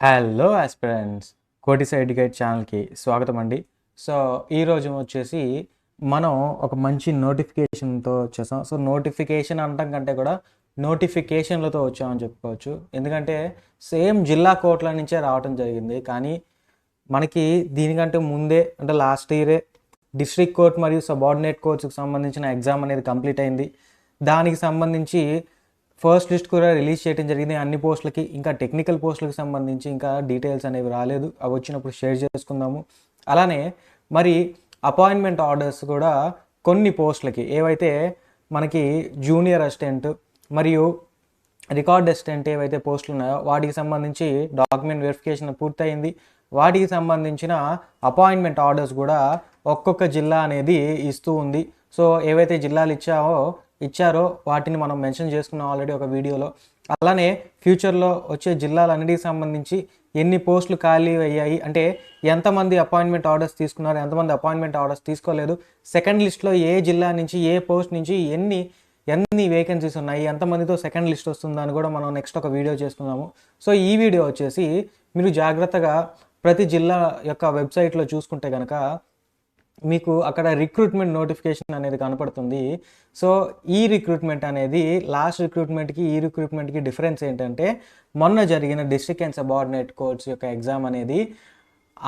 Hello aspirants, కోటిస్ educate ఛానల్కి స్వాగతం అండి. సో ఈరోజు వచ్చేసి మనం ఒక మంచి నోటిఫికేషన్తో వచ్చేసాం. సో నోటిఫికేషన్ అనడం కంటే కూడా నోటిఫికేషన్లతో వచ్చామని చెప్పుకోవచ్చు. ఎందుకంటే సేమ్ జిల్లా కోర్టుల నుంచే రావడం జరిగింది. కానీ మనకి దీనికంటే ముందే అంటే లాస్ట్ ఇయరే డిస్ట్రిక్ట్ కోర్ట్ మరియు సబార్డినేట్ కోర్ట్స్కి సంబంధించిన ఎగ్జామ్ అనేది కంప్లీట్ అయింది. దానికి సంబంధించి ఫస్ట్ లిస్ట్ కూడా రిలీజ్ చేయడం జరిగింది అన్ని పోస్టులకి. ఇంకా టెక్నికల్ పోస్టులకు సంబంధించి ఇంకా డీటెయిల్స్ అనేవి రాలేదు. అవి వచ్చినప్పుడు షేర్ చేసుకుందాము. అలానే మరి అపాయింట్మెంట్ ఆర్డర్స్ కూడా కొన్ని పోస్టులకి ఏవైతే మనకి జూనియర్ అసిస్టెంట్ మరియు రికార్డ్ అసిస్టెంట్ ఏవైతే పోస్టులు ఉన్నాయో వాటికి సంబంధించి డాక్యుమెంట్ వెరిఫికేషన్ పూర్తయింది. వాటికి సంబంధించిన అపాయింట్మెంట్ ఆర్డర్స్ కూడా ఒక్కొక్క జిల్లా అనేది ఇస్తూ ఉంది. సో ఏవైతే జిల్లాలు ఇచ్చారో వాటిని మనం మెన్షన్ చేసుకున్నాం ఆల్రెడీ ఒక వీడియోలో. అలానే ఫ్యూచర్లో వచ్చే జిల్లాలన్నిటికి సంబంధించి ఎన్ని పోస్టులు ఖాళీ అయ్యాయి, అంటే ఎంతమంది అపాయింట్మెంట్ ఆర్డర్స్ తీసుకున్నారు, ఎంతమంది అపాయింట్మెంట్ ఆర్డర్స్ తీసుకోలేదు, సెకండ్ లిస్ట్లో ఏ జిల్లా నుంచి ఏ పోస్ట్ నుంచి ఎన్ని వేకెన్సీస్ ఉన్నాయి, ఎంతమందితో సెకండ్ లిస్ట్ వస్తుందా అని కూడా మనం నెక్స్ట్ ఒక వీడియో చేసుకుందాము. సో ఈ వీడియో వచ్చేసి మీరు జాగ్రత్తగా ప్రతి జిల్లా యొక్క వెబ్సైట్లో చూసుకుంటే కనుక మీకు అక్కడ రిక్రూట్మెంట్ నోటిఫికేషన్ అనేది కనపడుతుంది. సో ఈ రిక్రూట్మెంట్ అనేది లాస్ట్ రిక్రూట్మెంట్కి ఈ రిక్రూట్మెంట్కి డిఫరెన్స్ ఏంటంటే మొన్న జరిగిన డిస్ట్రిక్ట్ అండ్ సబార్డినేట్ కోర్ట్స్ యొక్క ఎగ్జామ్ అనేది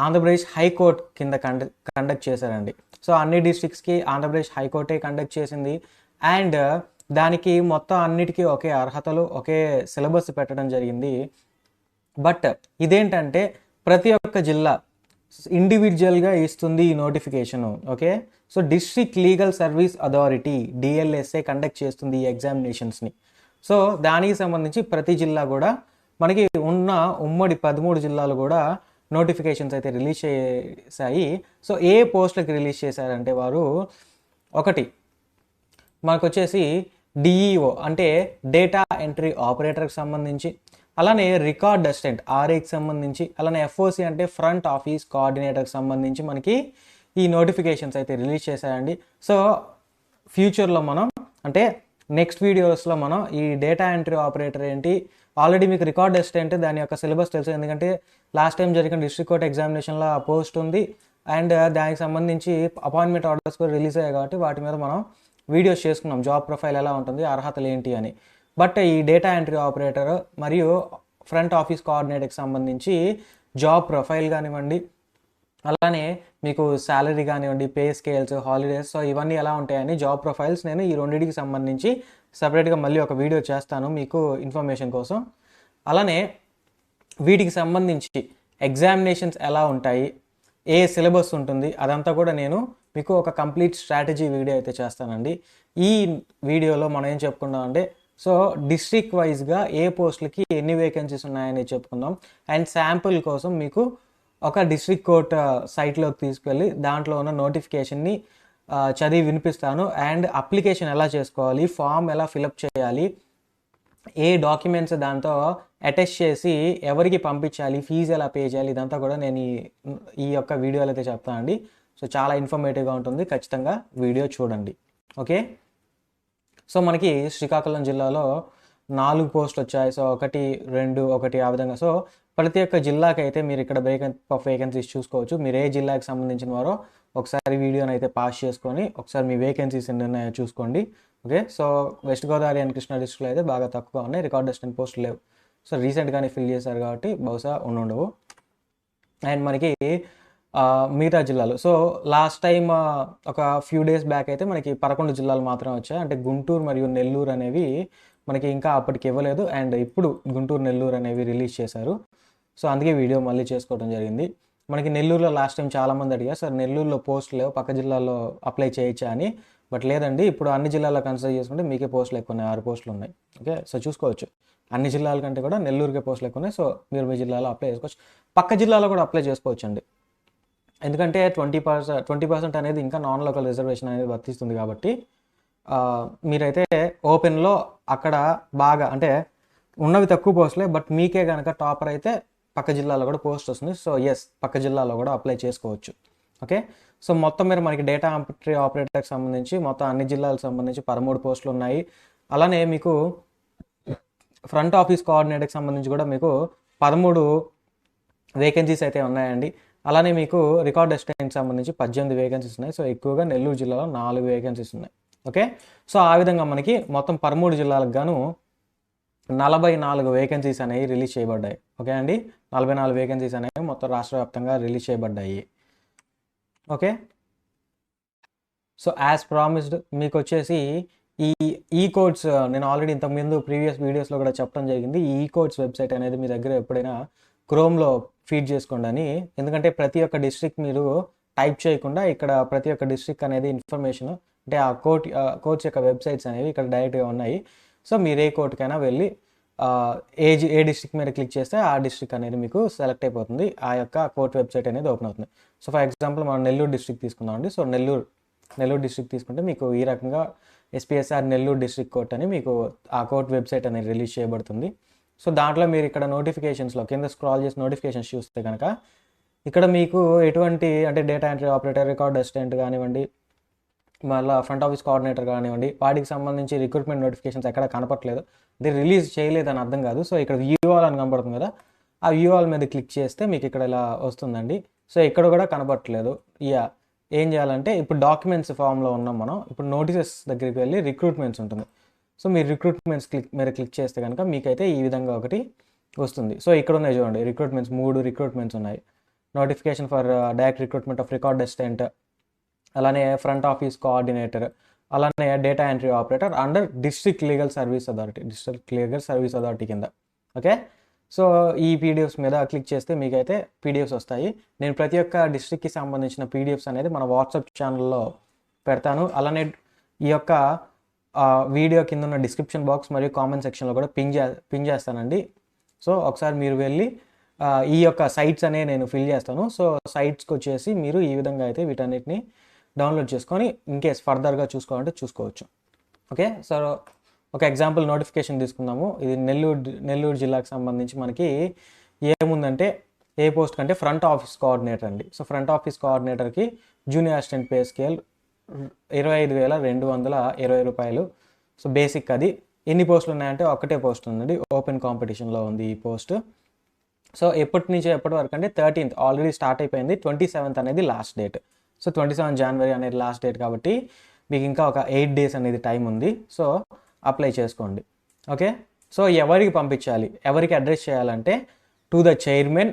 ఆంధ్రప్రదేశ్ హైకోర్టు కింద కండక్ట్ చేశారండి. సో అన్ని డిస్ట్రిక్ట్స్కి ఆంధ్రప్రదేశ్ హైకోర్టే కండక్ట్ చేసింది. అండ్ దానికి మొత్తం అన్నిటికీ ఒకే అర్హతలు ఒకే సిలబస్ పెట్టడం జరిగింది. బట్ ఇదేంటంటే ప్రతి ఒక్క జిల్లా ఇండివిజువల్గా ఇస్తుంది ఈ notification. Okay, so district legal service authority DLSA conduct చేస్తుంది ఈ ఎగ్జామినేషన్స్ని. సో దానికి సంబంధించి ప్రతి జిల్లా కూడా మనకి ఉన్న ఉమ్మడి 13 జిల్లాలు కూడా నోటిఫికేషన్స్ అయితే రిలీజ్ చేశాయి. సో ఏ పోస్టులకు రిలీజ్ చేశారంటే వారు ఒకటి మనకు వచ్చేసి డిఈఓ అంటే డేటా ఎంట్రీ ఆపరేటర్కి సంబంధించి, అలానే రికార్డ్ అసిస్టెంట్ ఆర్ఏకి సంబంధించి, అలానే ఎఫ్ఓసి అంటే ఫ్రంట్ ఆఫీస్ కోఆర్డినేటర్కి సంబంధించి మనకి ఈ నోటిఫికేషన్స్ అయితే రిలీజ్ చేశాయండి. సో ఫ్యూచర్లో మనం అంటే నెక్స్ట్ వీడియోస్లో మనం ఈ డేటా ఎంట్రీ ఆపరేటర్ ఏంటి, ఆల్రెడీ మీకు రికార్డ్ అసిస్టెంట్ దాని యొక్క సిలబస్ తెలుసు. ఎందుకంటే లాస్ట్ టైం జరిగిన డిస్ట్రిక్ట్ కోర్ట్ ఎగ్జామినేషన్లో ఆ పోస్ట్ ఉంది. అండ్ దానికి సంబంధించి అపాయింట్మెంట్ ఆర్డర్స్ కూడా రిలీజ్ అయ్యాయి కాబట్టి వాటి మీద మనం వీడియోస్ చేసుకున్నాం, జాబ్ ప్రొఫైల్ ఎలా ఉంటుంది, అర్హతలు ఏంటి అని. బట్ ఈ డేటా ఎంట్రీ ఆపరేటర్ మరియు ఫ్రంట్ ఆఫీస్ కోఆర్డినేటర్కి సంబంధించి జాబ్ ప్రొఫైల్ కానివ్వండి, అలానే మీకు శాలరీ కానివ్వండి, పే స్కేల్స్, హాలిడేస్, సో ఇవన్నీ ఎలా ఉంటాయని జాబ్ ప్రొఫైల్స్ నేను ఈ రెండింటికి సంబంధించి సపరేట్గా మళ్ళీ ఒక వీడియో చేస్తాను మీకు ఇన్ఫర్మేషన్ కోసం. అలానే వీటికి సంబంధించి ఎగ్జామినేషన్స్ ఎలా ఉంటాయి, ఏ సిలబస్ ఉంటుంది, అదంతా కూడా నేను మీకు ఒక కంప్లీట్ స్ట్రాటజీ వీడియో అయితే చేస్తానండి. ఈ వీడియోలో మనం ఏం చెప్పుకుందాం అంటే సో డిస్ట్రిక్ట్ వైజ్గా ఏ పోస్టులకి ఎన్ని వేకెన్సీస్ ఉన్నాయని చెప్పుకుందాం. అండ్ శాంపుల్ కోసం మీకు ఒక డిస్ట్రిక్ట్ కోర్ట్ సైట్లోకి తీసుకెళ్ళి దాంట్లో ఉన్న నోటిఫికేషన్ని చదివి వినిపిస్తాను. అండ్ అప్లికేషన్ ఎలా చేసుకోవాలి, ఫామ్ ఎలా ఫిలప్ చేయాలి, ఏ డాక్యుమెంట్స్ దాంతో అటాచ్ చేసి ఎవరికి పంపించాలి, ఫీజు ఎలా పే చేయాలి, ఇదంతా కూడా నేను ఈ యొక్క వీడియోలో అయితే చెప్తానండి. సో చాలా ఇన్ఫర్మేటివ్గా ఉంటుంది, ఖచ్చితంగా వీడియో చూడండి. ఓకే, సో మనకి శ్రీకాకుళం జిల్లాలో 4 పోస్టులు వచ్చాయి. సో 1, 2, 1 ఆ విధంగా. సో ప్రతి ఒక్క జిల్లాకి అయితే మీరు ఇక్కడ వేకెన్సీస్ చూసుకోవచ్చు. మీరు ఏ జిల్లాకి సంబంధించిన వారో ఒకసారి వీడియోని అయితే పాస్ చేసుకొని ఒకసారి మీ వేకెన్సీస్ ఎన్ని ఉన్నాయో చూసుకోండి. Okay, so west Godavari and Krishna డిస్ట్రిక్ట్లో అయితే బాగా తక్కువగా ఉన్నాయి, రికార్డ్ అసిస్టెంట్ పోస్టులు లేవు. సో రీసెంట్గానే ఫిల్ చేశారు కాబట్టి బహుశా ఉండవు. అండ్ మనకి మిగతా జిల్లాలు సో లాస్ట్ టైం ఒక ఫ్యూ డేస్ బ్యాక్ అయితే మనకి 11 జిల్లాలు మాత్రమే వచ్చాయి. అంటే గుంటూరు మరియు నెల్లూరు అనేవి మనకి ఇంకా అప్పటికి ఇవ్వలేదు. అండ్ ఇప్పుడు గుంటూరు నెల్లూరు అనేవి రిలీజ్ చేశారు. సో అందుకే వీడియో మళ్ళీ చేసుకోవడం జరిగింది. మనకి నెల్లూరులో లాస్ట్ టైం చాలామంది అడిగారు, సార్ నెల్లూరులో పోస్టులు లేవు, పక్క జిల్లాలో అప్లై చేయొచ్చా అని. బట్ లేదండి, ఇప్పుడు అన్ని జిల్లాల్లో కన్సిడర్ చేసుకుంటే మీకే పోస్టులు ఎక్కువ ఉన్నాయి, 6 పోస్టులు ఉన్నాయి. ఓకే, సో చూసుకోవచ్చు అన్ని జిల్లాల కంటే కూడా నెల్లూరుకే పోస్టులు ఎక్కువ ఉన్నాయి. సో మీరు మీ జిల్లాలో అప్లై చేసుకోవచ్చు, పక్క జిల్లాలో కూడా అప్లై చేసుకోవచ్చు అండి. ఎందుకంటే 20% అనేది ఇంకా నాన్ లోకల్ రిజర్వేషన్ అనేది వర్తిస్తుంది కాబట్టి మీరైతే ఓపెన్లో అక్కడ బాగా అంటే ఉన్నవి తక్కువ పోస్టులే, బట్ మీకే కనుక టాపర్ అయితే పక్క జిల్లాలో కూడా పోస్ట్ వస్తుంది. సో ఎస్, పక్క జిల్లాలో కూడా అప్లై చేసుకోవచ్చు. ఓకే, సో మొత్తం మీరు మనకి డేటా ఎంట్రీ ఆపరేటర్కి సంబంధించి మొత్తం అన్ని జిల్లాలకు సంబంధించి 13 పోస్టులు ఉన్నాయి. అలానే మీకు ఫ్రంట్ ఆఫీస్ కోఆర్డినేటర్కి సంబంధించి కూడా మీకు 13 వేకెన్సీస్ అయితే ఉన్నాయండి. అలానే మీకు రికార్డ్ అసిస్టెంట్కి సంబంధించి 18 వేకెన్సీస్ ఉన్నాయి. సో ఎక్కువగా నెల్లూరు జిల్లాలో 4 వేకెన్సీస్ ఉన్నాయి. ఓకే, సో ఆ విధంగా మనకి మొత్తం 13 జిల్లాలకు గాను 44 వేకెన్సీస్ అనేవి రిలీజ్ చేయబడ్డాయి. ఓకే అండి, 44 వేకెన్సీస్ అనేవి మొత్తం రాష్ట్ర వ్యాప్తంగా రిలీజ్ చేయబడ్డాయి. ఓకే, సో యాజ్ ప్రామిస్డ్ మీకు వచ్చేసి ఈ కోడ్స్ నేను ఆల్రెడీ ఇంతకుముందు ప్రీవియస్ వీడియోస్లో కూడా చెప్పడం జరిగింది. ఈ కోడ్స్ వెబ్సైట్ అనేది మీ దగ్గర ఎప్పుడైనా క్రోమ్లో ఫీడ్ చేసుకోండి అని. ఎందుకంటే ప్రతి ఒక్క డిస్ట్రిక్ట్ మీరు టైప్ చేయకుండా ఇక్కడ ప్రతి ఒక్క డిస్ట్రిక్ట్ అనేది ఇన్ఫర్మేషన్ అంటే ఆ కోర్ట్స్ యొక్క వెబ్సైట్స్ అనేవి ఇక్కడ డైరెక్ట్గా ఉన్నాయి. సో మీరు ఏ కోర్టుకైనా వెళ్ళి ఏ డిస్ట్రిక్ట్ మీద క్లిక్ చేస్తే ఆ డిస్ట్రిక్ట్ అనేది మీకు సెలెక్ట్ అయిపోతుంది. ఆ యొక్క కోర్ట్ వెబ్సైట్ అనేది ఓపెన్ అవుతుంది. సో ఫర్ ఎగ్జాంపుల్ మనం నెల్లూరు డిస్ట్రిక్ట్ తీసుకుందామండి. సో నెల్లూరు డిస్ట్రిక్ట్ తీసుకుంటే మీకు ఈ రకంగా ఎస్పీఎస్ఆర్ నెల్లూరు డిస్ట్రిక్ట్ కోర్ట్ అని మీకు ఆ కోర్ట్ వెబ్సైట్ అనేది రిలీజ్ చేయబడుతుంది. సో దాంట్లో మీరు ఇక్కడ నోటిఫికేషన్స్లో కింద స్క్రాల్ చేసి నోటిఫికేషన్స్ చూస్తే కనుక ఇక్కడ మీకు ఎటువంటి అంటే data entry operator, record assistant కానివ్వండి, మళ్ళీ ఫ్రంట్ ఆఫీస్ కోఆర్డినేటర్ కానివ్వండి, వాటికి సంబంధించి రిక్రూట్మెంట్ నోటిఫికేషన్స్ ఎక్కడ కనపట్లేదు. అది రిలీజ్ చేయలేదని అర్థం కాదు. సో ఇక్కడ వ్యూ ఆల్ అని కనపడుతుంది కదా, ఆ వ్యూ ఆల్ మీద క్లిక్ చేస్తే మీకు ఇక్కడ ఇలా వస్తుందండి. సో ఇక్కడ కూడా కనపట్లేదు. ఏం చేయాలంటే ఇప్పుడు డాక్యుమెంట్స్ ఫామ్లో ఉన్నాం మనం. ఇప్పుడు నోటీసెస్ దగ్గరికి వెళ్ళి రిక్రూట్మెంట్స్ ఉంటుంది. సో మీరు రిక్రూట్మెంట్స్ మీరు క్లిక్ చేస్తే కనుక మీకైతే ఈ విధంగా ఒకటి వస్తుంది. సో ఇక్కడ ఉన్నాయి చూడండి రిక్రూట్మెంట్స్, 3 రిక్రూట్మెంట్స్ ఉన్నాయి. Notification for direct recruitment of record assistant, అలానే ఫ్రంట్ ఆఫీస్ కోఆర్డినేటర్, అలానే data entry operator under district legal service authority కింద. ఓకే, సో ఈ పీడిఎఫ్స్ మీద క్లిక్ చేస్తే మీకైతే పీడిఎఫ్స్ వస్తాయి. నేను ప్రతి ఒక్క డిస్ట్రిక్ట్కి సంబంధించిన పీడిఎఫ్స్ అనేది మన వాట్సాప్ ఛానల్లో పెడతాను. అలానే ఈ యొక్క వీడియో కింద ఉన్న డిస్క్రిప్షన్ బాక్స్ మరియు కామెంట్ సెక్షన్లో కూడా పిన్ చేస్తానండి. సో ఒకసారి మీరు వెళ్ళి ఈ యొక్క సైట్స్ అనే నేను ఫిల్ చేస్తాను. సో సైట్స్కి వచ్చేసి మీరు ఈ విధంగా అయితే వీటన్నిటిని డౌన్లోడ్ చేసుకొని ఇన్ కేస్ ఫర్దర్గా చూసుకోవాలంటే చూసుకోవచ్చు. ఓకే, సో ఒక ఎగ్జాంపుల్ నోటిఫికేషన్ తీసుకుందాము. ఇది నెల్లూరు జిల్లాకు సంబంధించి మనకి ఏముందంటే ఏ పోస్ట్ కంటే ఫ్రంట్ ఆఫీస్ కోఆర్డినేటర్ అండి. సో ఫ్రంట్ ఆఫీస్ కోఆర్డినేటర్కి జూనియర్ అసిస్టెంట్ పే స్కేల్ 25,220 రూపాయలు. సో బేసిక్ అది. ఎన్ని పోస్టులు ఉన్నాయంటే ఒకటే పోస్ట్ ఉందండి, ఓపెన్ కాంపిటీషన్లో ఉంది ఈ పోస్ట్. సో ఎప్పటి నుంచి ఎప్పటి వరకు అంటే 13th ఆల్రెడీ స్టార్ట్ అయిపోయింది. 27th అనేది లాస్ట్ డేట్. సో 27 జనవరి అనేది లాస్ట్ డేట్ కాబట్టి మీకు ఇంకా ఒక 8 days అనేది టైం ఉంది. సో అప్లై చేసుకోండి. ఓకే, సో ఎవరికి పంపించాలి, ఎవరికి అడ్రస్ చేయాలంటే to the chairman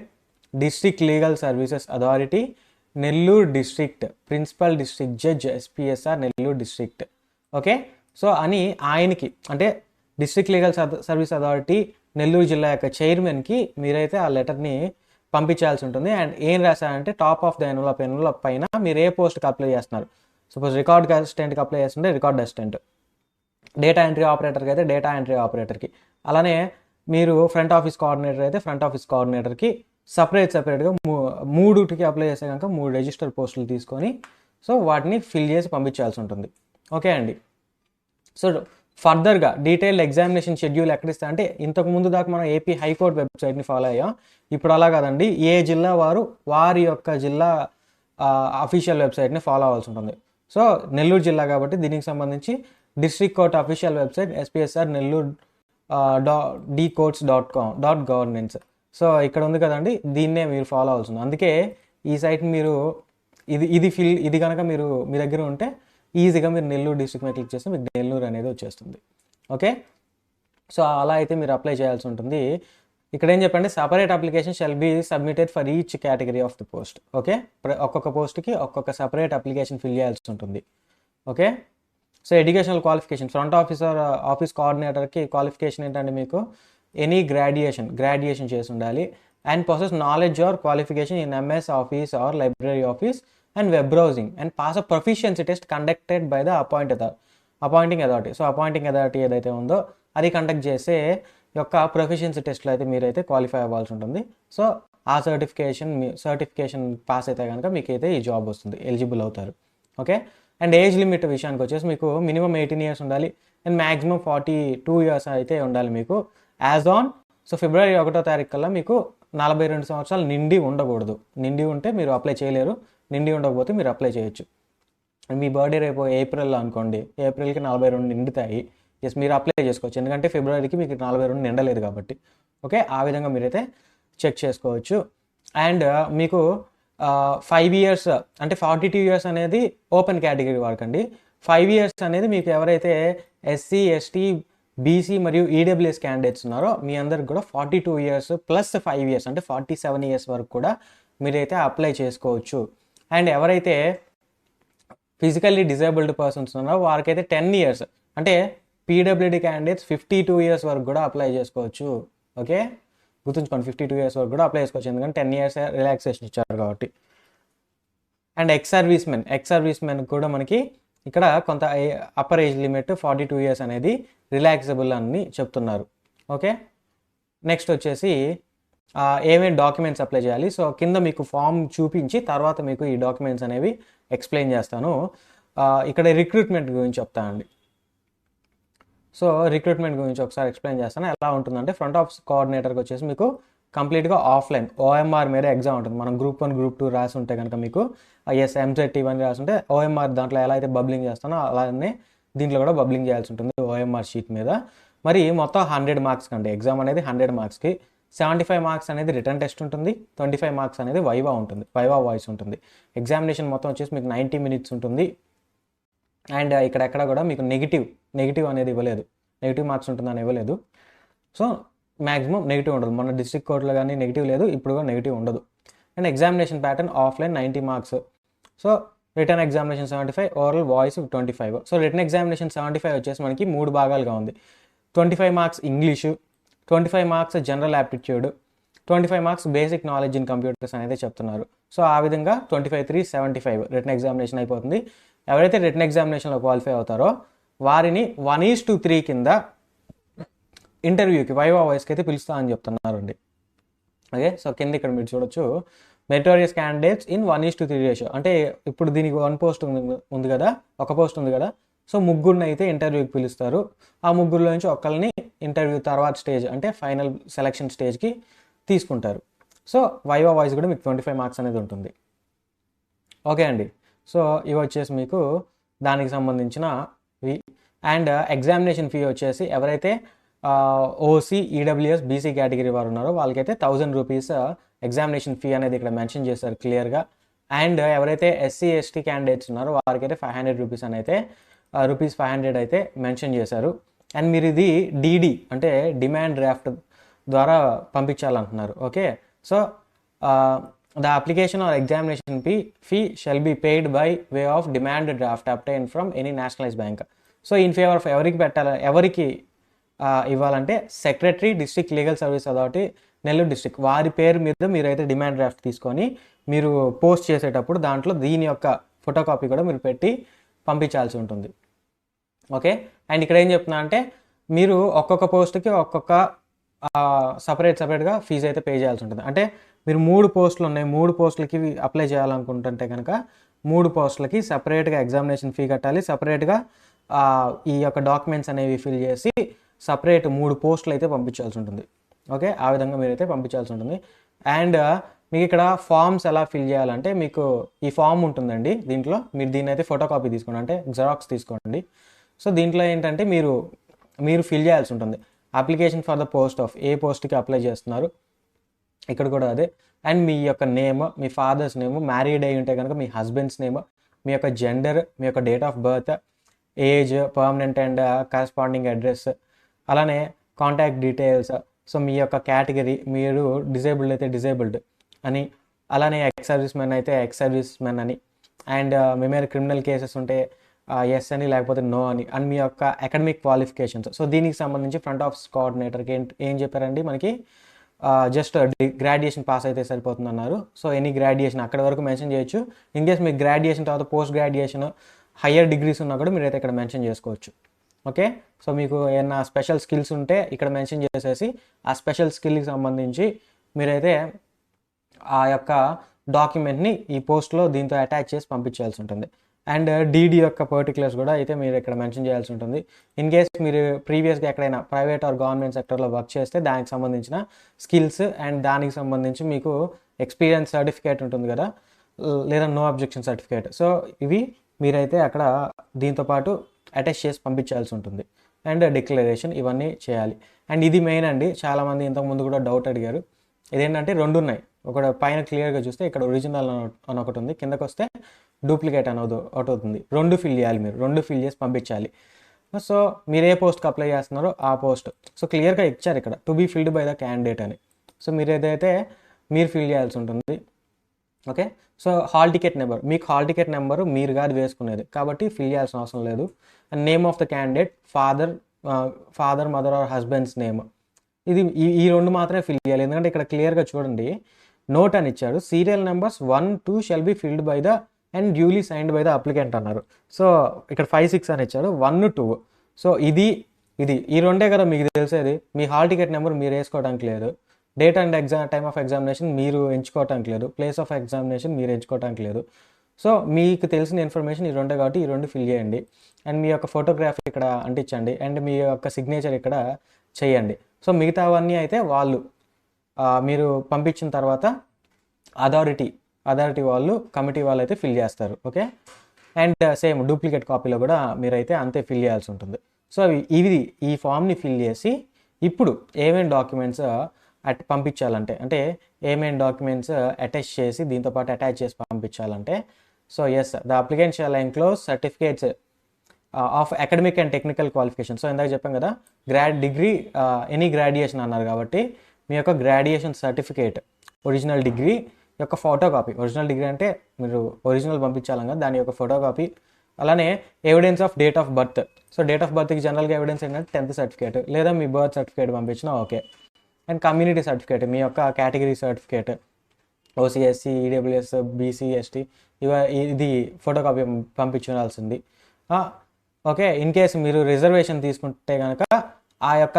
district legal services authority Nellore district principal district judge SPSR Nellore district. Okay, so అని ఆయనకి అంటే district legal service authority Nellore జిల్లా యొక్క చైర్మన్కి మీరైతే ఆ లెటర్ని పంపించాల్సి ఉంటుంది. అండ్ ఏం రాశారంటే టాప్ ఆఫ్ ద ఎన్వలప్ పైన మీరు ఏ పోస్ట్కి అప్లై చేస్తున్నారు. సపోజ్ రికార్డ్ అసిస్టెంట్కి అప్లై చేస్తుంటే రికార్డ్ అసిస్టెంట్, డేటా ఎంట్రీ ఆపరేటర్కి అయితే డేటా ఎంట్రీ ఆపరేటర్కి, అలానే మీరు ఫ్రంట్ ఆఫీస్ కోఆర్డినేటర్ అయితే ఫ్రంట్ ఆఫీస్ కోఆర్డినేటర్కి సపరేట్గా 3కి అప్లై చేస్తే కనుక 3 రిజిస్టర్ పోస్టులు తీసుకొని సో వాటిని ఫిల్ చేసి పంపించాల్సి ఉంటుంది. ఓకే అండి, సో ఫర్దర్గా డీటెయిల్డ్ ఎగ్జామినేషన్ షెడ్యూల్ ఎక్కడ ఇస్తా అంటే ఇంతకు ముందు దాకా మనం ఏపీ హైకోర్టు వెబ్సైట్ని ఫాలో అయ్యాం. ఇప్పుడు అలా కాదండి, ఏ జిల్లా వారి యొక్క జిల్లా అఫీషియల్ వెబ్సైట్ని ఫాలో అవ్వాల్సి ఉంటుంది. సో నెల్లూరు జిల్లా కాబట్టి దీనికి సంబంధించి district court official website SPSR Nellore dcourts.com.governance. So ఇక్కడ ఉంది కదండి, దీన్నే మీరు ఫాలో అవ్వాల్సి ఉంది. అందుకే ఈ సైట్ మీరు ఇది కనుక మీరు మీ దగ్గర ఉంటే ఈజీగా మీరు నెల్లూరు డిస్ట్రిక్ట్ మీద క్లిక్ చేస్తే మీకు నెల్లూరు అనేది వచ్చేస్తుంది. ఓకే, సో అలా అయితే మీరు అప్లై చేయాల్సి ఉంటుంది. ఇక్కడ ఏం చెప్పండి, separate application shall be submitted for each category of the post. Okay, ఒక్కొక్క పోస్ట్కి ఒక్కొక్క సపరేట్ అప్లికేషన్ ఫిల్ చేయాల్సి ఉంటుంది. Okay, so educational qualification front office కోఆర్డినేటర్కి క్వాలిఫికేషన్ ఏంటంటే మీకు ఎనీ గ్రాడ్యుయేషన్ చేసి ఉండాలి and possess knowledge or qualification in MS Office or library office and web browsing and pass a proficiency test conducted by the appointing authority. So appointing authority ఏదైతే ఉందో అది conduct చేసే యొక్క proficiency టెస్ట్లో అయితే మీరైతే క్వాలిఫై అవ్వాల్సి ఉంటుంది. సో ఆ సర్టిఫికేషన్ పాస్ అయితే కనుక మీకైతే ఈ జాబ్ వస్తుంది, ఎలిజిబుల్ అవుతారు. ఓకే, అండ్ ఏజ్ లిమిట్ విషయానికి వచ్చేసి మీకు మినిమం 18 years ఉండాలి అండ్ మ్యాక్సిమం 42 years అయితే ఉండాలి మీకు. యాజ్ ఆన్ సో February 1వ తారీఖు కల్లా మీకు 42 సంవత్సరాలు నిండి ఉండకూడదు. నిండి ఉంటే మీరు అప్లై చేయలేరు, నిండి ఉండకపోతే మీరు అప్లై చేయొచ్చు. మీ బర్త్డే రేపు ఏప్రిల్లో అనుకోండి, ఏప్రిల్కి 42 నిండుతాయి, మీరు అప్లై చేసుకోవచ్చు. ఎందుకంటే ఫిబ్రవరికి మీకు 42 నిండలేదు కాబట్టి. ఓకే, ఆ విధంగా మీరైతే చెక్ చేసుకోవచ్చు. అండ్ మీకు 5 years అంటే 42 years అనేది ఓపెన్ కేటగిరీ వాడకండి. 5 years అనేది మీకు ఎవరైతే ఎస్సీ ఎస్టీ బీసీ మరియు ఈడబ్ల్యూఎస్ క్యాండిడేట్స్ ఉన్నారో మీ అందరికి కూడా 42 years ప్లస్ 5 years అంటే 47 years వరకు కూడా మీరైతే అప్లై చేసుకోవచ్చు. అండ్ ఎవరైతే ఫిజికల్లీ డిజేబుల్డ్ పర్సన్స్ ఉన్నారో వారికైతే 10 years అంటే పీడబ్ల్యూడి క్యాండిడేట్స్ 52 years వరకు కూడా అప్లై చేసుకోవచ్చు. ఓకే, గుర్తుంచుకోండి, 52 years వరకు కూడా అప్లై చేసుకోవచ్చు, ఎందుకంటే 10 years రిలాక్సేషన్ ఇచ్చారు కాబట్టి. అండ్ ఎక్స్ సర్వీస్ మెన్ కూడా మనకి ఇక్కడ కొంత అప్పర్ ఏజ్ లిమిట్ 42 years అనేది రిలాక్సబుల్ అని చెప్తున్నారు. ఓకే, నెక్స్ట్ వచ్చేసి ఏమేమి డాక్యుమెంట్స్ అప్లై చేయాలి. సో కింద మీకు ఫామ్ చూపించి తర్వాత మీకు ఈ డాక్యుమెంట్స్ అనేవి ఎక్స్ప్లెయిన్ చేస్తాను. ఇక్కడ రిక్రూట్మెంట్ గురించి చెప్తానండి. సో రిక్రూట్మెంట్ గురించి ఒకసారి ఎక్స్ప్లెయిన్ చేస్తాను. ఎలా ఉంటుందంటే ఫ్రంట్ ఆఫీస్ కోఆర్డినేటర్కి వచ్చేసి మీకు కంప్లీట్గా ఆఫ్లైన్ ఓఎంఆర్ మీదే ఎగ్జామ్ ఉంటుంది. మనం గ్రూప్ 1 గ్రూప్ 2 రాసి ఉంటే కనుక మీకు ఎంసెట్ ఇవన్నీ రాసి ఉంటే ఓఎంఆర్ దాంట్లో ఎలా అయితే బబ్లింగ్ చేస్తానో అలానే దీంట్లో కూడా బబ్లింగ్ చేయాల్సి ఉంటుంది ఓఎంఆర్ షీట్ మీద. మరి మొత్తం 100 marks కండి ఎగ్జామ్ అనేది. 100 marksకి 75 marks అనేది రిటర్న్ టెస్ట్ ఉంటుంది, 25 marks అనేది వైవా ఉంటుంది, వైవా వాయిస్ ఉంటుంది. ఎగ్జామినేషన్ మొత్తం వచ్చేసి మీకు 90 minutes ఉంటుంది. అండ్ ఇక్కడ కూడా మీకు నెగిటివ్ అనేది ఇవ్వలేదు, నెగిటివ్ మార్క్స్ ఉంటుందని ఇవ్వలేదు. సో మ్యాక్సిమం నెగిటివ్ ఉండదు. మన డిస్ట్రిక్ట్ కోర్టులో కానీ నెగిటివ్ లేదు, ఇప్పుడు కూడా నెగిటివ్ ఉండదు. And examination pattern offline 90 marks. So written examination 75, oral voice 25. So written examination 75 వచ్చేసి మనకి 3 భాగాలుగా ఉంది. 25 marks English, 25 marks general aptitude, 25 marks basic knowledge in computers అనేది చెప్తున్నారు. సో ఆ విధంగా 25, 3, 75 రిటర్న్ ఎగ్జామినేషన్ అయిపోతుంది. ఎవరైతే రిటర్న్ ఎగ్జామినేషన్లో క్వాలిఫై అవుతారో వారిని 1:3 కింద ఇంటర్వ్యూకి వైవా వాయిస్కి అయితే పిలుస్తా అని చెప్తున్నారండి. ఓకే, సో కింద ఇక్కడ మీరు చూడొచ్చు మెరిటోరియస్ క్యాండిడేట్స్ ఇన్ 1:3 రేషియో. అంటే ఇప్పుడు దీనికి 1 post ఉంది కదా, ఒక పోస్ట్ ఉంది కదా. సో ముగ్గురిని అయితే ఇంటర్వ్యూకి పిలుస్తారు. ఆ ముగ్గురులో నుంచి ఒకళ్ళని ఇంటర్వ్యూ తర్వాత స్టేజ్ అంటే ఫైనల్ సెలక్షన్ స్టేజ్కి తీసుకుంటారు. సో వైవా వాయిస్ కూడా మీకు 25 marks అనేది ఉంటుంది. ఓకే అండి, సో ఇవి వచ్చేసి మీకు దానికి సంబంధించినవి. అండ్ ఎగ్జామినేషన్ ఫీ వచ్చేసి ఎవరైతే ఓసీ ఈడబ్ల్యూఎస్ బీసీ కేటగిరీ వారు ఉన్నారో వాళ్ళకైతే 1000 rupees ఎగ్జామినేషన్ ఫీ అనేది ఇక్కడ మెన్షన్ చేశారు క్లియర్గా. అండ్ ఎవరైతే ఎస్సీ ఎస్టీ క్యాండిడేట్స్ ఉన్నారో వారికైతే 500 rupees అని అయితే ₹500 అయితే మెన్షన్ చేశారు. అండ్ మీరు ఇది డీడీ అంటే డిమాండ్ డ్రాఫ్ట్ ద్వారా పంపించాలంటున్నారు. Okay, so the application or examination fee shall be paid by way of demand draft obtained from any nationalized bank. So in favour of ఎవరికి ఇవ్వాలంటే secretary district legal service authority Nellore district వారి పేరు మీద మీరైతే demand draft తీసుకొని మీరు post చేసేటప్పుడు దాంట్లో దీని యొక్క ఫోటోకాపీ కూడా మీరు పెట్టి పంపించాల్సి ఉంటుంది. ఓకే, అండ్ ఇక్కడ ఏం చెప్తున్నా అంటే మీరు ఒక్కొక్క పోస్ట్కి ఒక్కొక్క సపరేట్గా ఫీజు అయితే పే చేయాల్సి ఉంటుంది. అంటే మీరు 3 పోస్టులు ఉన్నాయి, 3 పోస్టులకి అప్లై చేయాలనుకుంటుంటే కనుక 3 పోస్టులకి సపరేట్గా ఎగ్జామినేషన్ ఫీ కట్టాలి, సపరేట్గా ఈ యొక్క డాక్యుమెంట్స్ అనేవి ఫిల్ చేసి సపరేట్ 3 పోస్టులు అయితే పంపించాల్సి ఉంటుంది. ఓకే, ఆ విధంగా మీరైతే పంపించాల్సి ఉంటుంది. అండ్ మీకు ఇక్కడ ఫామ్స్ ఎలా ఫిల్ చేయాలంటే మీకు ఈ ఫామ్ ఉంటుందండి. దీంట్లో మీరు దీన్ని అయితే ఫోటోకాపీ తీసుకోండి, అంటే జిరాక్స్ తీసుకోండి. సో దీంట్లో ఏంటంటే మీరు ఫిల్ చేయాల్సి ఉంటుంది application for the post of ఏ పోస్ట్కి అప్లై చేస్తున్నారు, ఇక్కడ కూడా అదే. అండ్ మీ యొక్క నేమ్, మీ ఫాదర్స్ నేమ్, మ్యారీడ్ అయి ఉంటే కనుక మీ హస్బెండ్స్ నేమ్, మీ యొక్క జెండర్, మీ యొక్క date of birth, age, permanent and corresponding address, అలానే కాంటాక్ట్ డీటెయిల్స్. సో మీ యొక్క కేటగిరీ, మీరు డిజేబుల్డ్ అయితే డిజేబుల్డ్ అని, అలానే ఎక్స్ సర్వీస్ మెన్ అయితే ఎక్స్ సర్వీస్ మెన్ అని, అండ్ మీ మీద క్రిమినల్ కేసెస్ ఉంటే ఎస్ అని లేకపోతే నో అని, అండ్ మీ యొక్క అకాడమిక్ క్వాలిఫికేషన్స్. సో దీనికి సంబంధించి ఫ్రంట్ ఆఫీస్ కోఆర్డినేటర్కి ఏం చెప్పారండి మనకి జస్ట్ గ్రాడ్యుయేషన్ పాస్ అయితే సరిపోతుంది అన్నారు. సో ఎనీ గ్రాడ్యుయేషన్ అక్కడ వరకు మెన్షన్ చేయొచ్చు. ఇన్ కేస్ మీకు గ్రాడ్యుయేషన్ తర్వాత పోస్ట్ గ్రాడ్యుయేషన్ హయ్యర్ డిగ్రీస్ ఉన్నా కూడా మీరైతే ఇక్కడ మెన్షన్ చేసుకోవచ్చు. ఓకే, సో మీకు ఏమైనా స్పెషల్ స్కిల్స్ ఉంటే ఇక్కడ మెన్షన్ చేసేసి ఆ స్పెషల్ స్కిల్కి సంబంధించి మీరైతే ఆ యొక్క డాక్యుమెంట్ని ఈ పోస్ట్లో దీంతో అటాచ్ చేసి పంపించాల్సి ఉంటుంది. అండ్ డీడీ యొక్క పర్టికులర్స్ కూడా అయితే మీరు ఇక్కడ మెన్షన్ చేయాల్సి ఉంటుంది. ఇన్ కేస్ మీరు ప్రీవియస్గా ఎక్కడైనా ప్రైవేట్ ఆర్ గవర్నమెంట్ సెక్టర్లో వర్క్ చేస్తే దానికి సంబంధించిన స్కిల్స్ అండ్ దానికి సంబంధించి మీకు ఎక్స్పీరియన్స్ సర్టిఫికేట్ ఉంటుంది కదా, లేదా నో అబ్జెక్షన్ సర్టిఫికేట్. సో ఇవి మీరైతే అక్కడ దీంతో పాటు అటాచ్ చేసి పంపించాల్సి ఉంటుంది. అండ్ డిక్లరేషన్ ఇవన్నీ చేయాలి. అండ్ ఇది మెయిన్ అండి, చాలామంది ఇంతకుముందు కూడా డౌట్ అడిగారు. ఇదేంటంటే 2 ఉన్నాయి, ఒక పైన క్లియర్గా చూస్తే ఇక్కడ ఒరిజినల్ అని ఒకటి ఉంది, కిందకు వస్తే డూప్లికేట్ అనేది ఒకటి అవుతుంది. 2 ఫిల్ చేయాలి, మీరు 2 ఫిల్ చేసి పంపించాలి. సో మీరు ఏ పోస్ట్కి అప్లై చేస్తున్నారో ఆ పోస్ట్ సో క్లియర్గా ఇచ్చారు ఇక్కడ to be filled by the candidate అని. సో మీరు ఏదైతే మీరు ఫిల్ చేయాల్సి ఉంటుంది. Okay, so hall ticket number, మీకు హాల్ టికెట్ నెంబరు మీరు కాదు వేసుకునేది కాబట్టి ఫిల్ చేయాల్సిన అవసరం లేదు. And name of the candidate, father mother or husband's name, ఇది ఈ 2 మాత్రమే ఫిల్ చేయాలి. ఎందుకంటే ఇక్కడ క్లియర్గా చూడండి నోట్ అని ఇచ్చాడు, serial numbers 1, 2 shall be filled by the and duly signed by the applicant అన్నారు. సో ఇక్కడ 5, 6 అని ఇచ్చాడు, 1, 2. సో ఇది ఈ 2 కదా మీకు తెలిసేది. మీ హాల్ టికెట్ నెంబర్ మీరు వేసుకోవడానికి లేదు, date and time of examination మీరు ఎంచుకోవటానికి లేదు, ప్లేస్ ఆఫ్ ఎగ్జామినేషన్ మీరు ఎంచుకోవటానికి లేదు. సో మీకు తెలిసిన ఇన్ఫర్మేషన్ ఈ 2 కాబట్టి ఈ 2 ఫిల్ చేయండి. అండ్ మీ యొక్క ఫోటోగ్రాఫ్ ఇక్కడ అంటించండి అండ్ మీ యొక్క సిగ్నేచర్ ఇక్కడ చేయండి. సో మిగతావన్నీ అయితే వాళ్ళు మీరు పంపించిన తర్వాత అథారిటీ వాళ్ళు కమిటీ వాళ్ళు అయితే ఫిల్ చేస్తారు. ఓకే, అండ్ సేమ్ డూప్లికేట్ కాపీలో కూడా మీరైతే అంతే ఫిల్ చేయాల్సి ఉంటుంది. సో ఈ ఫామ్ని ఫిల్ చేసి ఇప్పుడు ఏమేమి డాక్యుమెంట్స్ పంపించాలంటే, అంటే ఏమేమి డాక్యుమెంట్స్ అటాచ్ చేసి దీంతోపాటు అటాచ్ చేసి పంపించాలంటే, so as the applicant shall enclose certificates of academic and technical qualification. So ఇందాక చెప్పాం కదా డిగ్రీ ఎనీ గ్రాడ్యుయేషన్ అన్నారు కాబట్టి మీ యొక్క గ్రాడ్యుయేషన్ సర్టిఫికేట్, ఒరిజినల్ డిగ్రీ యొక్క ఫోటో కాపీ, ఒరిజినల్ డిగ్రీ అంటే మీరు ఒరిజినల్ పంపించాలి కదా దాని యొక్క ఫోటో కాపీ, అలానే evidence of date of birth. So date of బర్త్కి జనరల్గా ఎవిడెన్స్ ఏంటంటే 10th సర్టిఫికేట్ లేదా మీ బర్త్ సర్టిఫికేట్ పంపించినా ఓకే. అండ్ కమ్యూనిటీ సర్టిఫికేట్, మీ యొక్క category certificate, OC, SC, EWS, BC, ST ఇది ఫోటో కాపీ పంపించాల్సింది. ఓకే, ఇన్ కేసు మీరు రిజర్వేషన్ తీసుకుంటే కనుక ఆ యొక్క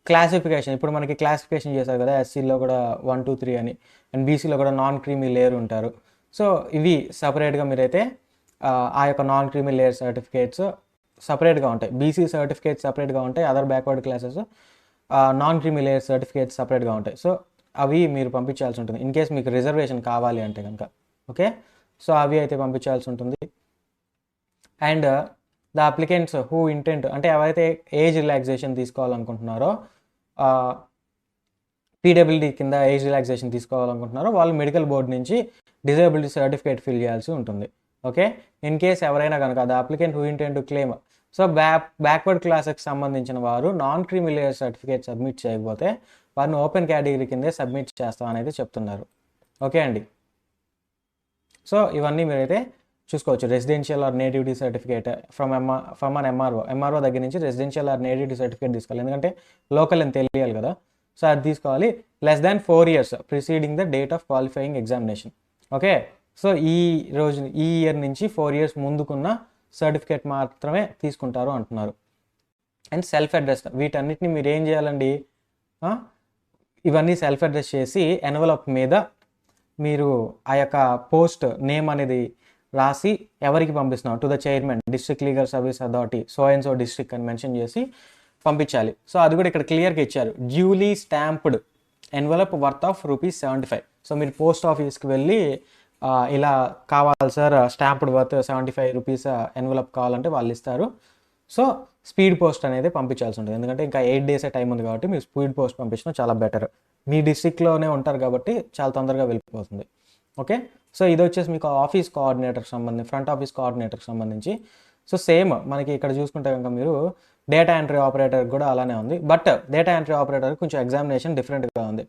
క్లాసిఫికేషన్, ఇప్పుడు మనకి క్లాసిఫికేషన్ చేశారు కదా ఎస్సీలో కూడా 1, 2, 3 అని, అండ్ బీసీలో కూడా నాన్ క్రీమీ లేయర్ ఉంటారు. సో ఇవి సపరేట్గా మీరైతే ఆ యొక్క నాన్ క్రీమీ లేయర్ సర్టిఫికేట్స్ సపరేట్గా ఉంటాయి. బీసీ సర్టిఫికేట్స్ సపరేట్గా ఉంటాయి, other backward classes non creamy layer certificates సపరేట్గా ఉంటాయి. సో అవి మీరు పంపించాల్సి ఉంటుంది ఇన్ కేస్ మీకు రిజర్వేషన్ కావాలి అంటే కనుక. ఓకే, సో అవి అయితే పంపించాల్సి ఉంటుంది. And the applicants who intent, అంటే ఎవరైతే ఏజ్ రిలాక్సేషన్ తీసుకోవాలనుకుంటున్నారో, పీడబ్ల్యూడీ కింద ఏజ్ రిలాక్సేషన్ తీసుకోవాలనుకుంటున్నారో వాళ్ళు మెడికల్ బోర్డు నుంచి డిజేబిలిటీ సర్టిఫికేట్ ఫిల్ చేయాల్సి ఉంటుంది. ఓకే, ఇన్ కేస్ ఎవరైనా కనుక the applicant who intent to claim, so backward క్లాసెస్కి సంబంధించిన వారు non creamy layer certificate submit చేయకపోతే వారిని ఓపెన్ కేటగిరీ కిందే సబ్మిట్ చేస్తామని అయితే చెప్తున్నారు. ఓకే అండి, సో ఇవన్నీ మీరైతే చూసుకోవచ్చు. Residential or nativity certificate from an MRO దగ్గర నుంచి రెసిడెన్షియల్ ఆర్ నేటివిటీ సర్టిఫికేట్ తీసుకోవాలి, ఎందుకంటే లోకల్ అని తెలియాలి కదా. సో అది తీసుకోవాలి. Less than 4 years preceding the date of qualifying examination. Okay, so ఈ ఇయర్ నుంచి 4 years ముందుకున్న సర్టిఫికేట్ మాత్రమే తీసుకుంటారు అంటున్నారు. అండ్ సెల్ఫ్ అడ్రస్, వీటన్నిటిని మీరు ఏం చేయాలండి, ఇవన్నీ సెల్ఫ్ అడ్రస్ చేసి ఎన్వలప్ మీద మీరు ఆ యొక్క పోస్ట్ నేమ్ అనేది రాసి ఎవరికి పంపిస్తున్నాం, to the chairman district legal service authority so and so district అని మెన్షన్ చేసి పంపించాలి. సో అది కూడా ఇక్కడ క్లియర్గా ఇచ్చారు, duly stamped envelope worth of ₹75. So మీరు పోస్ట్ ఆఫీస్కి వెళ్ళి ఇలా కావాలి సార్ స్టాంప్డ్ వర్త్ ₹75 ఎన్వలప్ కావాలంటే వాళ్ళు ఇస్తారు. సో స్పీడ్ పోస్ట్ అనేది పంపించాల్సి ఉంటుంది, ఎందుకంటే ఇంకా 8 days టైం ఉంది కాబట్టి మీరు స్పీడ్ పోస్ట్ పంపించడం చాలా బెటర్. మీ డిస్ట్రిక్ట్లోనే ఉంటారు కాబట్టి చాలా తొందరగా వెళ్ళిపోతుంది. ఓకే, సో ఇది వచ్చేసి మీకు ఆఫీస్ కోఆర్డినేటర్కి సంబంధించి, ఫ్రంట్ ఆఫీస్ కోఆర్డినేటర్కి సంబంధించి. సో సేమ్ మనకి ఇక్కడ చూసుకుంటే కనుక మీరు డేటా ఎంట్రీ ఆపరేటర్ కూడా అలానే ఉంది, బట్ డేటా ఎంట్రీ ఆపరేటర్ కొంచెం ఎగ్జామినేషన్ డిఫరెంట్గా ఉంది,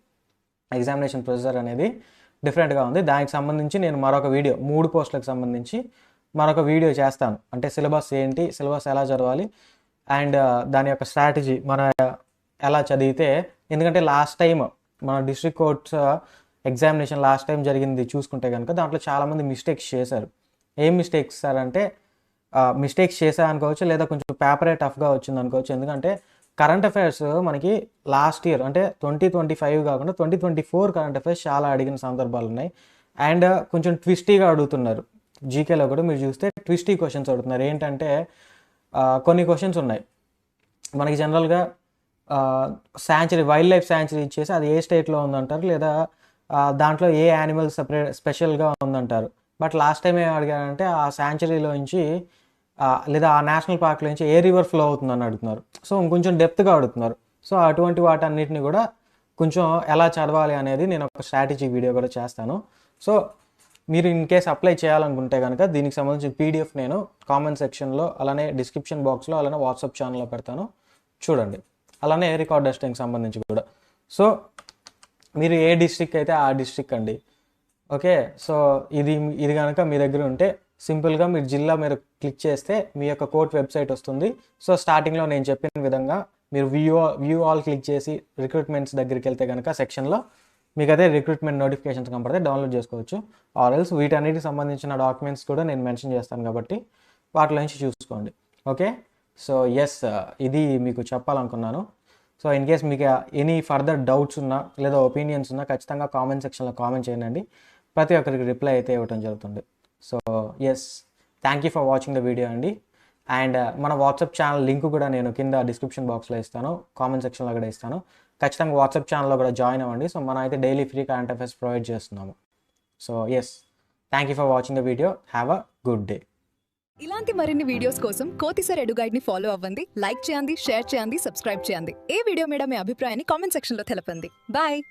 ఎగ్జామినేషన్ ప్రొసీజర్ అనేది డిఫరెంట్గా ఉంది. దానికి సంబంధించి నేను మరొక వీడియో 3 పోస్టులకు సంబంధించి మరొక వీడియో చేస్తాను, అంటే సిలబస్ ఏంటి, సిలబస్ ఎలా చదవాలి అండ్ దాని యొక్క స్ట్రాటజీ మనం ఎలా చదివితే, ఎందుకంటే లాస్ట్ టైం మన district courts examination last time జరిగింది చూసుకుంటే కనుక దాంట్లో చాలామంది మిస్టేక్స్ చేశారు. ఏం మిస్టేక్స్ సార్ అంటే మిస్టేక్స్ చేశా అనుకోవచ్చు, లేదా కొంచెం పేపరే టఫ్గా వచ్చింది అనుకోవచ్చు. ఎందుకంటే కరెంట్ అఫైర్స్ మనకి లాస్ట్ ఇయర్ అంటే 2025 కాకుండా 2024 కరెంట్ అఫైర్స్ చాలా అడిగిన సందర్భాలు ఉన్నాయి. అండ్ కొంచెం ట్విస్టీగా అడుగుతున్నారు. జీకేలో కూడా మీరు చూస్తే ట్విస్టీ క్వశ్చన్స్ అడుగుతున్నారు. ఏంటంటే కొన్ని క్వశ్చన్స్ ఉన్నాయి మనకి జనరల్గా శాంచురీ, వైల్డ్ లైఫ్ శాంచురీ ఇచ్చేసి అది ఏ స్టేట్లో ఉందంటారు, లేదా దాంట్లో ఏ యానిమల్ స్పెషల్గా ఉందంటారు. బట్ లాస్ట్ టైం ఏం అడిగారంటే ఆ శాంచురీలో నుంచి లేదా ఆ నేషనల్ పార్క్లో నుంచి ఏ రివర్ ఫ్లో అవుతుందని అడుగుతున్నారు. సో ఇంకొంచెం డెప్త్గా అడుగుతున్నారు. సో అటువంటి వాటన్నిటిని కూడా కొంచెం ఎలా చదవాలి అనేది నేను ఒక స్ట్రాటజీ వీడియో కూడా చేస్తాను. సో మీరు ఇన్ కేస్ అప్లై చేయాలనుకుంటే కనుక దీనికి సంబంధించిన పీడిఎఫ్ నేను కామెంట్ సెక్షన్లో, అలానే డిస్క్రిప్షన్ బాక్స్లో, అలానే వాట్సాప్ ఛానల్లో పెడతాను, చూడండి. అలానే రికార్డ్ టెస్టింగ్కి సంబంధించి కూడా. సో మీరు ఏ డిస్ట్రిక్ట్ అయితే ఆ డిస్ట్రిక్ట్ అండి. ఓకే, సో ఇది కనుక మీ దగ్గర ఉంటే సింపుల్గా మీరు జిల్లా మీరు క్లిక్ చేస్తే మీ యొక్క కోర్ట్ వెబ్సైట్ వస్తుంది. సో స్టార్టింగ్లో నేను చెప్పిన విధంగా మీరు వ్యూ ఆల్ క్లిక్ చేసి రిక్రూట్మెంట్స్ దగ్గరికి వెళ్తే కనుక సెక్షన్లో మీకు అదే రిక్రూట్మెంట్ నోటిఫికేషన్స్ కనపడితే డౌన్లోడ్ చేసుకోవచ్చు. ఆర్ ఎల్స్ వీటన్నిటికి సంబంధించిన డాక్యుమెంట్స్ కూడా నేను మెన్షన్ చేస్తాను కాబట్టి వాటిలో నుంచి చూసుకోండి. ఓకే, సో ఎస్, ఇది మీకు చెప్పాలనుకున్నాను. సో ఇన్ కేస్ మీకు ఎనీ ఫర్దర్ డౌట్స్ ఉన్నా లేదా ఒపీనియన్స్ ఉన్నా ఖచ్చితంగా కామెంట్ సెక్షన్లో కామెంట్ చేయండి. ప్రతి ఒక్కరికి రిప్లై అయితే ఇవ్వడం జరుగుతుంది. So yes, thank you for watching the video అండి. అండ్ మన వాట్సాప్ ఛానల్ లింక్ కూడా నేను కింద డిస్క్రిప్షన్ బాక్స్లో ఇస్తాను, కామెంట్ సెక్షన్లో కూడా ఇస్తాను. ఖచ్చితంగా వాట్సాప్ ఛానల్లో కూడా జాయిన్ అవ్వండి. సో మనం అయితే daily free current affairs provide చేస్తున్నాము. So yes, thank you for watching the video. Have a good day. ఇలాంటి మరిన్ని వీడియోస్ కోసం కోతిసర్ ఎడ్యుగైడ్ ని ఫాలో అవ్వండి, లైక్ చేయండి, షేర్ చేయండి, సబ్స్క్రైబ్ చేయండి. ఏ వీడియో మీద మీ అభిప్రాయాన్ని కామెంట్ సెక్షన్ లో తెలపండి. బాయ్.